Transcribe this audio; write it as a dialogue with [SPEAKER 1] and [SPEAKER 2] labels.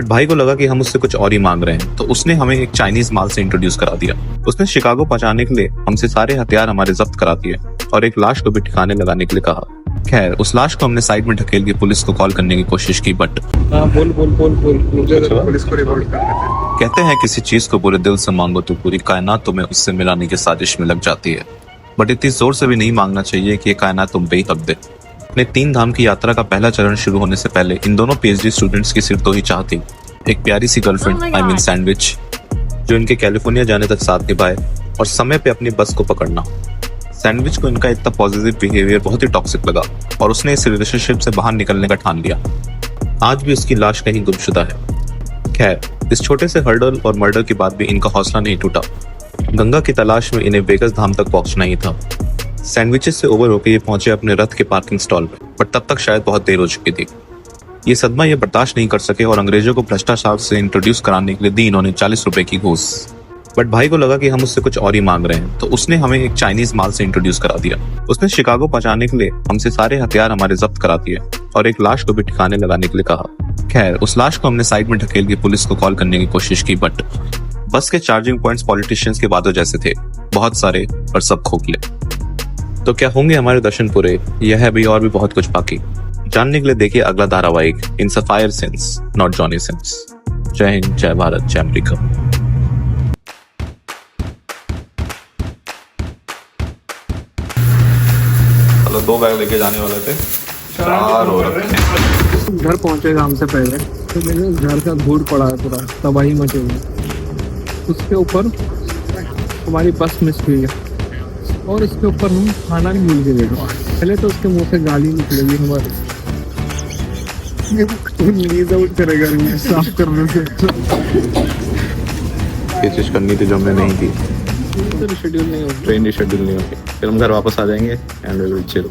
[SPEAKER 1] But भाई को लगा कि हम उससे कुछ और ही मांग रहे हैं, तो उसने हमें एक चाइनीज माल से इंट्रोड्यूस करा दिया। उसने शिकागो पहुंचाने के लिए हमसे सारे हथियार हमारे जब्त करा दिए और एक लाश को भी ठिकाने लगाने के लिए कहा। खैर, उस लाश को हमने साइड में ढकेल के पुलिस को कॉल करने की कोशिश की, बट
[SPEAKER 2] बोल मुझे पुलिस को रिपोर्ट करना है।
[SPEAKER 1] कहते हैं किसी चीज को पूरे दिल से मांगो तो पूरी कायनात तुम्हें उससे मिलाने की साजिश में लग जाती है। बट इतनी जोर से भी नहीं मांगना चाहिए कि ये कायनात तुम पे ही हक दे। अपने 3 धाम की यात्रा का पहला चरण शुरू होने से पहले इन दोनों पीएचडी स्टूडेंट्स की सिर्फ 2 ही चाह थी, एक प्यारी सी गर्लफ्रेंड आई मीन सैंडविच, जो इनके कैलिफोर्निया जाने तक साथ निभाए, और समय पे अपनी बस को पकड़ना। सैंडविच को इनका इतना पॉजिटिव बिहेवियर बहुत ही टॉक्सिक लगा और उसने इस रिलेशनशिप से बाहर निकलने का ठान लिया। आज भी उसकी लाश कहीं गुमशुदा है। खैर, इस छोटे से हर्डल और मर्डर के बाद भी इनका हौसला नहीं टूटा। गंगा की तलाश में इन्हें वेगस धाम तक पहुंचना ही था। सैंडविचेस से ओवर होकर ये पहुंचे अपने रथ के पार्किंग स्टॉल में, बट तब तक शायद बहुत देर हो चुकी थी। ये सदमा ये बर्दाश्त नहीं कर सके और अंग्रेजों को भ्रष्टाचार से इंट्रोड्यूस कराने के लिए दी इन्होंने 40 रुपए की घूस। बट भाई को लगा कि हम उससे कुछ और ही मांग रहे हैं, तो उसने हमें एक चाइनीज माल से इंट्रोड्यूस करा दिया। उसने शिकागो पहुंचाने के लिए हमसे सारे हथियार हमारे जब्त करा दिए और एक लाश को भी ठिकाने लगाने के लिए कहा। खैर, उस लाश को हमने साइड में ढकेल के पुलिस को कॉल करने की कोशिश की, बट बस के चार्जिंग पॉइंट्स पॉलिटिशियंस के वादों जैसे थे, बहुत सारे और सब खोखले। तो क्या होंगे हमारे दर्शन पूरे? यह है भी और भी बहुत कुछ बाकी जानने के लिए देखिए अगला धारावाहिक इन सफायर सिंस नॉट जॉनी सिंस। जय हिंद, जय भारत, जय अमेरिका। चलो 2 बैग लेके जाने वाले थे, 4 हो रखे हैं।
[SPEAKER 2] घर पहुंचेगा हमसे पहले तो मेरे घर का धूल पड़ा है, पूरा तबाही मची हुई है। उसके ऊपर हमारी बस मिस हुई है और इसके ऊपर हम खाना नहीं मिल के देखो। पहले तो उसके मुंह से गाली निकलेगी हमारी, नींद आउट करेगा साफ करने से।
[SPEAKER 1] ये चीज करनी थी जो हमने नहीं की।
[SPEAKER 2] तो शेड्यूल नहीं होगा,
[SPEAKER 1] ट्रेन शेड्यूल नहीं होगी, फिर हम घर वापस आ जाएंगे एंड वी विल चिल।